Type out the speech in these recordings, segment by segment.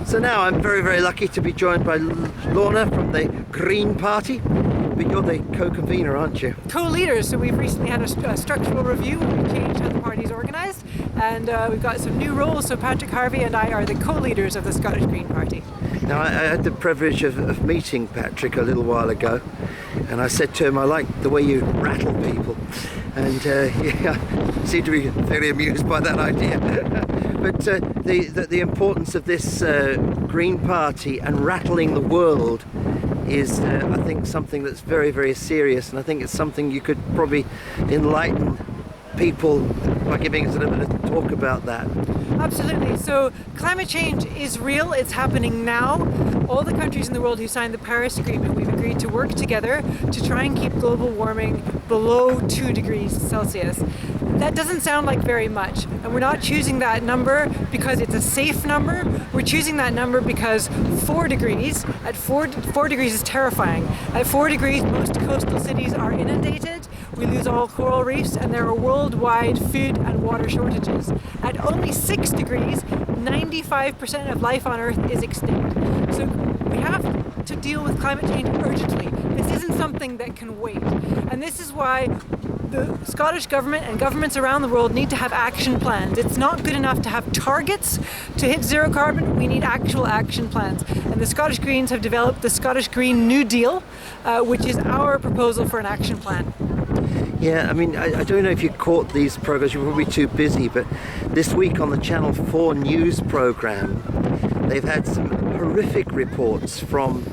So now I'm very, very lucky to be joined by Lorna from the Green Party. But you're the co-convener, aren't you? Co-leaders. So we've recently had a structural review. We've changed how the party's organised, and we've got some new roles. So Patrick Harvey and I are the co-leaders of the Scottish Green Party. Now, I had the privilege of meeting Patrick a little while ago, and I said to him, I like the way you rattle people. And he seemed to be fairly amused by that idea. But the importance of this Green Party and rattling the world is, I think, something that's very, very serious, and I think it's something you could probably enlighten people by giving us a little bit of talk about that. Absolutely. So climate change is real. It's happening now. All the countries in the world who signed the Paris Agreement, we've agreed to work together to try and keep global warming below 2 degrees Celsius. That doesn't sound like very much, and we're not choosing that number because it's a safe number. We're choosing that number because 4 degrees, at 4 degrees is terrifying. At 4 degrees, most coastal cities are inundated, we lose all coral reefs, and there are worldwide food and water shortages. At only 6 degrees, 95% of life on Earth is extinct. So we have to deal with climate change urgently. This isn't something that can wait. And this is why the Scottish government and governments around the world need to have action plans. It's not good enough to have targets to hit zero carbon. We need actual action plans. And the Scottish Greens have developed the Scottish Green New Deal, which is our proposal for an action plan. Yeah, I mean, I don't know if you caught these programs, you're probably too busy, but this week on the Channel 4 news programme, they've had some horrific reports from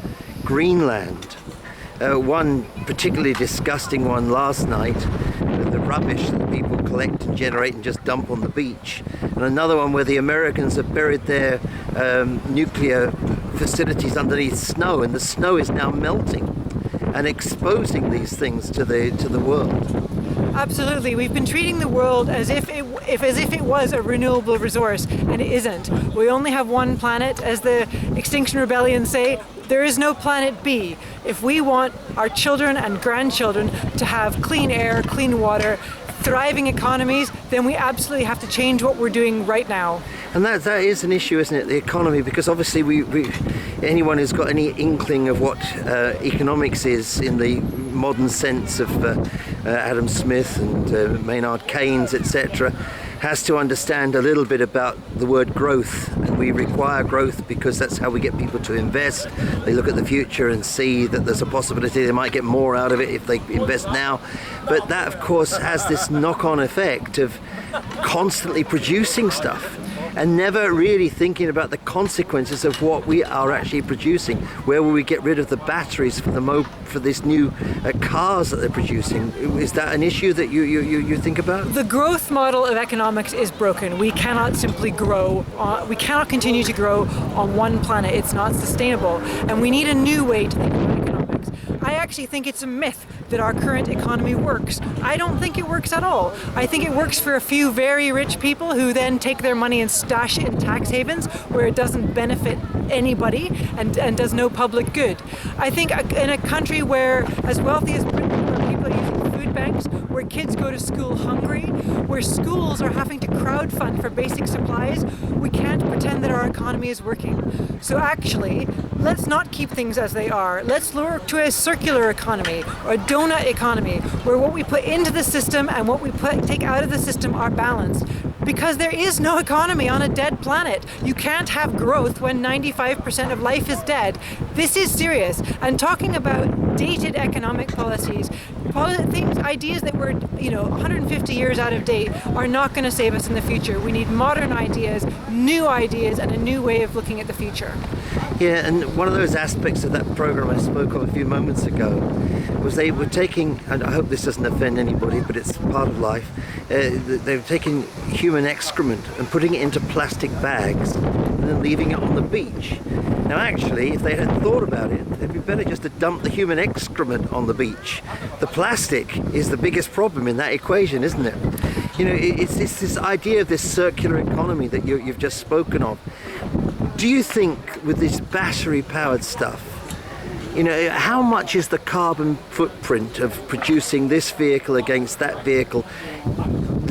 Greenland. One particularly disgusting one last night, the rubbish that people collect and generate and just dump on the beach. And another one where the Americans have buried their nuclear facilities underneath snow, and the snow is now melting and exposing these things to the world. Absolutely. We've been treating the world as if it was a renewable resource, and it isn't. We only have one planet. As the Extinction Rebellion say, there is no planet B. If we want our children and grandchildren to have clean air, clean water, thriving economies, then we absolutely have to change what we're doing right now. And that is an issue, isn't it, the economy? Because obviously anyone who's got any inkling of what economics is in the modern sense of Adam Smith and Maynard Keynes, etc., has to understand a little bit about the word growth. And we require growth because that's how we get people to invest. They look at the future and see that there's a possibility they might get more out of it if they invest now. But that, of course, has this knock-on effect of constantly producing stuff and never really thinking about the consequences of what we are actually producing. Where will we get rid of the batteries for this new cars that they're producing? Is that an issue that you think about? The growth model of economics is broken. We cannot simply grow. We cannot continue to grow on one planet. It's not sustainable, and we need a new way to think about economics. I actually think it's a myth that our current economy works. I don't think it works at all. I think it works for a few very rich people who then take their money and stash it in tax havens where it doesn't benefit anybody and does no public good. I think in a country where, as wealthy as Britain, where people are using food banks, where kids go to school hungry, where schools are having to crowdfund for basic supplies, we can't pretend that our economy is working. So actually, let's not keep things as they are. Let's look to a circular economy or a donut economy where what we put into the system and what we take out of the system are balanced. Because there is no economy on a dead planet. You can't have growth when 95% of life is dead. This is serious. And talking about dated economic policies, ideas that were 150 years out of date are not going to save us in the future. We need modern ideas, and a new way of looking at the future. Yeah, and one of those aspects of that program I spoke of a few moments ago was they were taking, and I hope this doesn't offend anybody, but it's part of life, they were taking human excrement and putting it into plastic bags and then leaving it on the beach. Now actually, if they had thought about it, it'd be better just to dump the human excrement on the beach. The plastic is the biggest problem in that equation, isn't it? It's this idea of this circular economy that you've just spoken of. Do you think with this battery-powered stuff, how much is the carbon footprint of producing this vehicle against that vehicle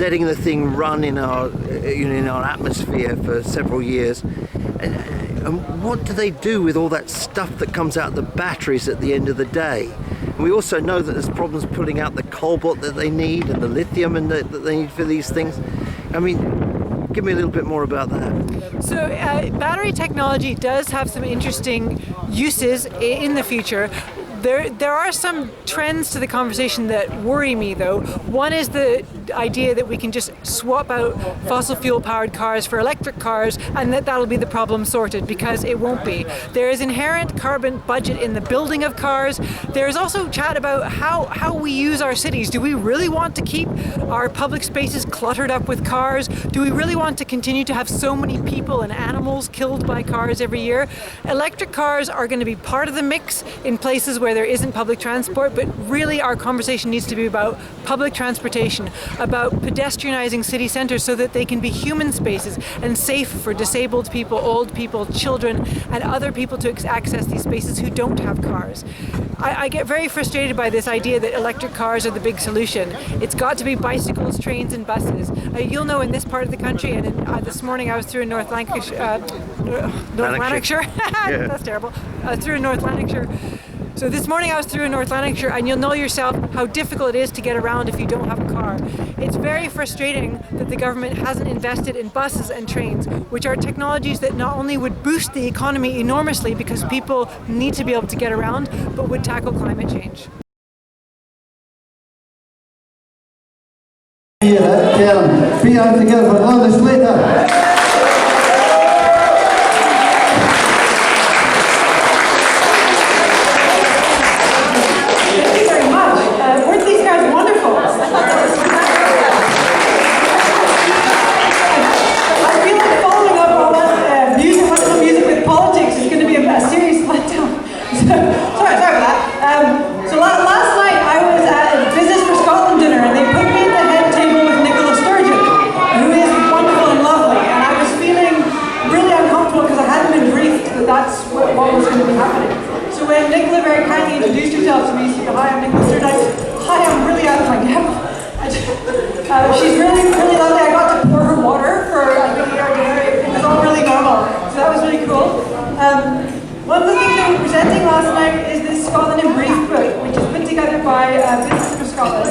letting the thing run in our atmosphere for several years. And what do they do with all that stuff that comes out of the batteries at the end of the day? And we also know that there's problems pulling out the cobalt that they need and the lithium that they need for these things. I mean, give me a little bit more about that. So battery technology does have some interesting uses in the future. There are some trends to the conversation that worry me, though. One is the idea that we can just swap out fossil fuel powered cars for electric cars and that'll be the problem sorted, because it won't be. There is inherent carbon budget in the building of cars. There's also chat about how we use our cities. Do we really want to keep our public spaces cluttered up with cars? Do we really want to continue to have so many people and animals killed by cars every year? Electric cars are going to be part of the mix in places where there isn't public transport, but really our conversation needs to be about public transportation, about pedestrianizing city centres so that they can be human spaces and safe for disabled people, old people, children, and other people to access these spaces who don't have cars. I get very frustrated by this idea that electric cars are the big solution. It's got to be bicycles, trains, and buses. You'll know in this part of the country, and this morning I was through in North Lanarkshire. Yeah. That's terrible. Through in North Lanarkshire. So this morning I was through in North Lanarkshire, and you'll know yourself how difficult it is to get around if you don't have a car. It's very frustrating that the government hasn't invested in buses and trains, which are technologies that not only would boost the economy enormously because people need to be able to get around, but would tackle climate change. Be out together for Lorna Slater. She's really, really lovely. I got to pour her water for it was all really normal. So that was really cool. One of the things that we're presenting last night is this Scotland in Brief book, which is put together by Business for Scotland.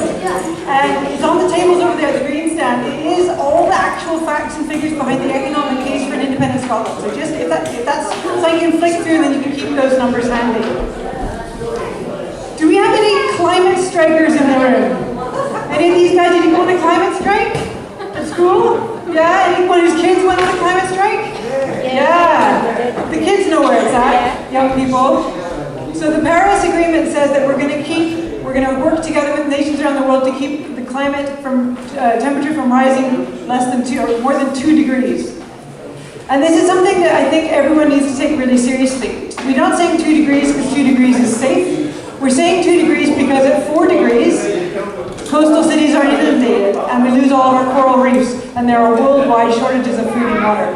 And it's on the tables over there at the green stand. It is all the actual facts and figures behind the economic case for an independent Scotland. So just if that's something you can flick through, then you can keep those numbers handy. Do we have any climate strikers in the room? Any of these guys, did you go on a climate strike at school? Yeah? Anyone whose kids went on a climate strike? Yeah. The kids know where it's at, young people. So the Paris Agreement says that we're going to work together with nations around the world to keep the climate from temperature from rising less than 2 or more than 2 degrees. And this is something that I think everyone needs to take really seriously. We're not saying 2 degrees because 2 degrees is safe. We're saying 2 degrees because at 4 degrees, coastal cities are inundated and we lose all of our coral reefs and there are worldwide shortages of food and water.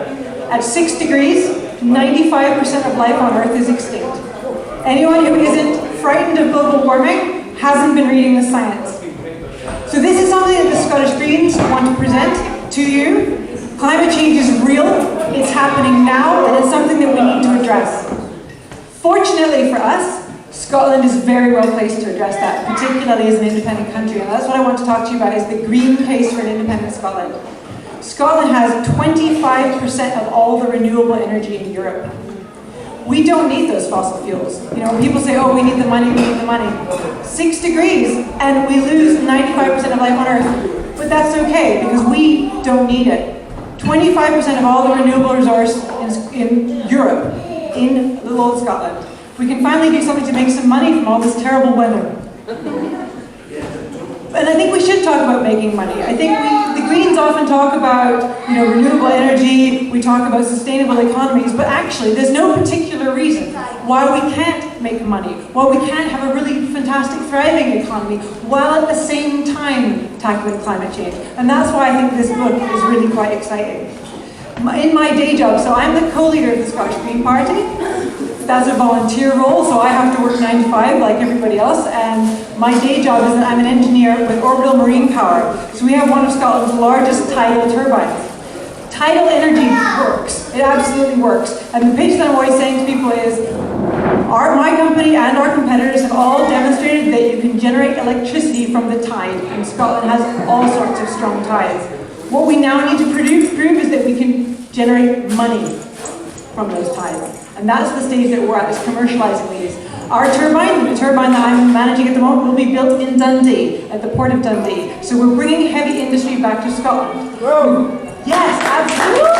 At 6 degrees, 95% of life on Earth is extinct. Anyone who isn't frightened of global warming hasn't been reading the science. So this is something that the Scottish Greens want to present to you. Climate change is real, it's happening now, and it's something that we need to address. Fortunately for us, Scotland is very well placed to address that, particularly as an independent country, and that's what I want to talk to you about, is the green case for an independent Scotland. Scotland has 25% of all the renewable energy in Europe. We don't need those fossil fuels. You know, people say, oh, we need the money, we need the money. 6 degrees, and we lose 95% of life on Earth. But that's okay, because we don't need it. 25% of all the renewable resource in Europe, in little old Scotland. We can finally do something to make some money from all this terrible weather. And I think we should talk about making money. I think the Greens often talk about, you know, renewable energy, we talk about sustainable economies, but actually there's no particular reason why we can't make money, why we can't have a really fantastic, thriving economy, while at the same time tackling climate change. And that's why I think this book is really quite exciting. In my day job, so I'm the co-leader of the Scottish Green Party. that's a volunteer role, so I have to work 9 to 5 like everybody else, and my day job is that I'm an engineer with Orbital Marine Power. So we have one of Scotland's largest tidal turbines. Tidal energy works. It absolutely works. And the pitch that I'm always saying to people is, my company and our competitors have all demonstrated that you can generate electricity from the tide, and Scotland has all sorts of strong tides. What we now need to prove is that we can generate money from those tides. And that's the stage that we're at, is commercializing these. Our turbine, the turbine that I'm managing at the moment, will be built in Dundee, at the port of Dundee. So we're bringing heavy industry back to Scotland. Whoa. Yes, absolutely.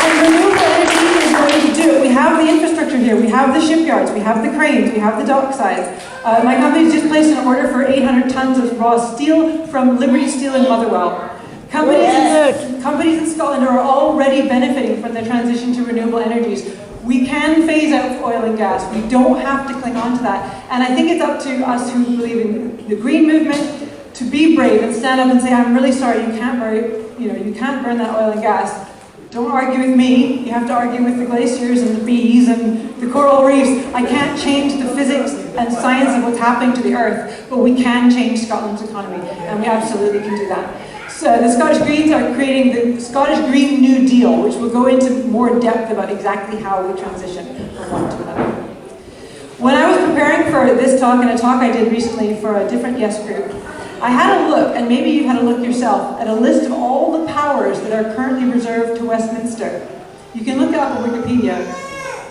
And renewable energy is going to do it. We have the infrastructure here. We have the shipyards. We have the cranes. We have the docksides. My company's just placed an order for 800 tons of raw steel from Liberty Steel in Motherwell. Companies in Scotland are already benefiting from the transition to renewable energies. We can phase out oil and gas. We don't have to cling on to that. And I think it's up to us who believe in the green movement to be brave and stand up and say, I'm really sorry, you can't burn that oil and gas. Don't argue with me. You have to argue with the glaciers and the bees and the coral reefs. I can't change the physics and science of what's happening to the earth, but we can change Scotland's economy, and we absolutely can do that. So the Scottish Greens are creating the Scottish Green New Deal, which will go into more depth about exactly how we transition from one to another. When I was preparing for this talk and a talk I did recently for a different Yes group, I had a look, and maybe you've had a look yourself, at a list of all the powers that are currently reserved to Westminster. You can look it up on Wikipedia.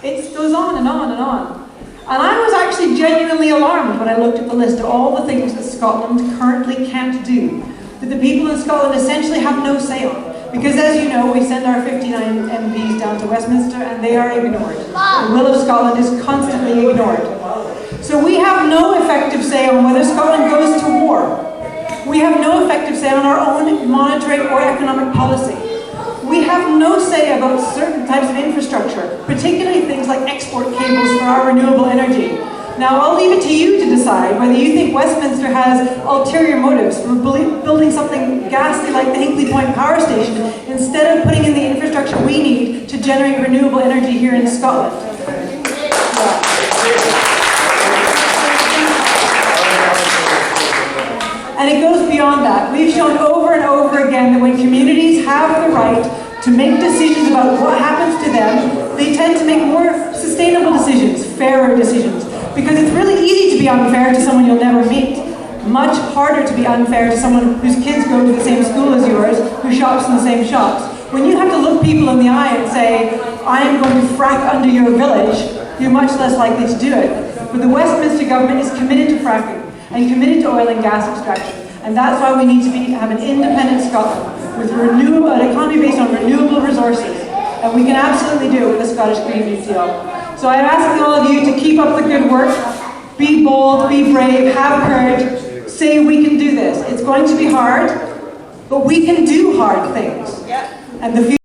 It goes on and on and on. And I was actually genuinely alarmed when I looked at the list of all the things that Scotland currently can't do, that the people in Scotland essentially have no say on. Because as you know, we send our 59 MPs down to Westminster and they are ignored. The will of Scotland is constantly ignored. So we have no effective say on whether Scotland goes to war. We have no effective say on our own monetary or economic policy. We have no say about certain types of infrastructure, particularly things like export cables for our renewable energy. Now, I'll leave it to you to decide whether you think Westminster has ulterior motives for building something ghastly like the Hinkley Point Power Station instead of putting in the infrastructure we need to generate renewable energy here in Scotland. And it goes beyond that. We've shown over and over again that when communities have the right to make decisions about what happens to them, they tend to make more sustainable decisions, fairer decisions. Because it's really easy to be unfair to someone you'll never meet. Much harder to be unfair to someone whose kids go to the same school as yours, who shops in the same shops. When you have to look people in the eye and say, I am going to frack under your village, you're much less likely to do it. But the Westminster government is committed to fracking and committed to oil and gas extraction. And that's why we need to have an independent Scotland with an economy based on renewable resources. And we can absolutely do it with the Scottish Green New Deal. So I'm asking all of you to keep up the good work, be bold, be brave, have courage, say we can do this. It's going to be hard, but we can do hard things. And the future